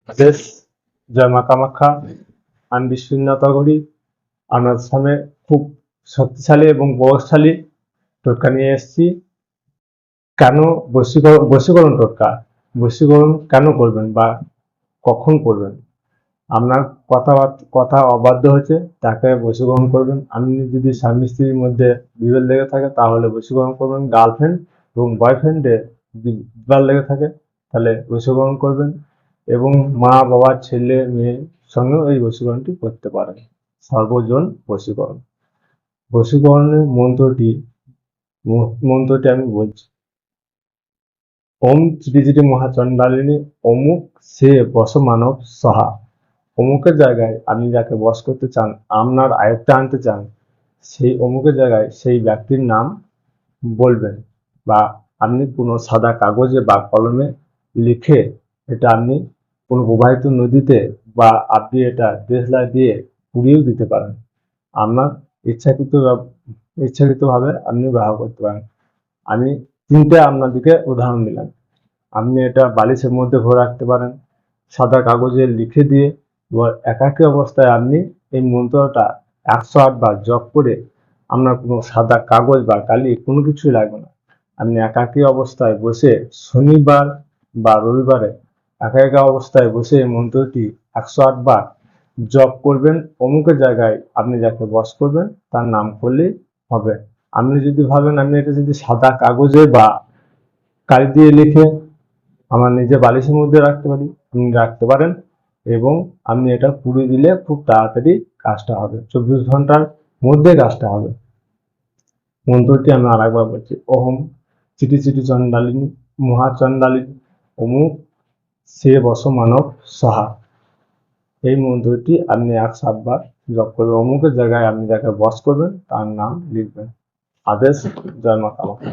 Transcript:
আদেশ জয় মা কামাখ্যা। আমি বিশ্বনাথ করি। আপনাদের সামনে খুব শক্তিশালী এবং প্রভাবশালী টোটকা নিয়ে এসেছি। কেন বশীকরণ টোটকা, বশীকরণ কেন করবেন বা কখন করবেন? আপনার কথা অবাধ্য হয়েছে, তাকে বশীকরণ করবেন। আপনি যদি স্বামী স্ত্রীর মধ্যে বিভেদ লেগে থাকে তাহলে বশীকরণ করবেন। গার্লফ্রেন্ড এবং বয়ফ্রেন্ডে যদি বিবাদ লেগে থাকে তাহলে বশীকরণ করবেন। এবং মা বাবা ছেলে মেয়ের সঙ্গেও এই বশীকরণটি করতে পারেন। সর্বজন বশীকরণ। বশীকরণের মন্ত্রটি আমি বলছি। ওম শ্রী শ্রী মহাচণ্ডালিনী অমুক সে বশ মানব সহা। অমুকের জায়গায় আপনি যাকে বশ করতে চান, আপনার আয়ত্তে আনতে চান, সেই অমুকের জায়গায় সেই ব্যক্তির নাম বলবেন, বা আপনি কোনো সাদা কাগজে বা কলমে লিখে এটা আপনি কোনো প্রবাহিত নদীতে, বা আপনি এটা দেশলাই দিয়ে পুড়িয়েও দিতে পারেন। আপনার ইচ্ছাকৃতভাবে আপনি ব্যবহার করতে পারেন। আমি তিনটে আপনাদেরকে উদাহরণ দিলাম। আপনি এটা বালিশের মধ্যে ভরে রাখতে পারেন, সাদা কাগজে লিখে দিয়ে একাকী অবস্থায় আপনি এই মন্ত্রটা 108 বার জপ করে, আপনার কোনো সাদা কাগজ বা কালি কোনো কিছুই লাগবে না। আপনি একাকী অবস্থায় বসে শনিবার বা রবিবারে একা অবস্থায় বসে এই মন্ত্রটি 108 বার জপ করবেন। অমুকের জায়গায় আপনি যাকে বশ করবেন তার নাম করলেই হবে। আপনি যদি ভাবেন আমি এটা যদি সাদা কাগজে বা কালি দিয়ে লিখে আমার নিজে বালিশের মধ্যে রাখতে পারি, আপনি রাখতে পারেন। এবং আপনি এটা পুড়িয়ে দিলে খুব তাড়াতাড়ি কাজটা হবে, 24 ঘন্টার মধ্যে কাজটা হবে। মন্ত্রটি আমি আরেকবার বলছি। ওম চিটি চিটি চণ্ডালিনী মহাচণ্ডালিনী অমুক সে বশ মানব সহা। এই মন্ত্রটি আপনি 107 বার জপ করবেন। অমুকের জায়গায় আপনি যাকে বশ করবেন তার নাম লিখবেন। আদেশ জয় মা কামাখ্যা।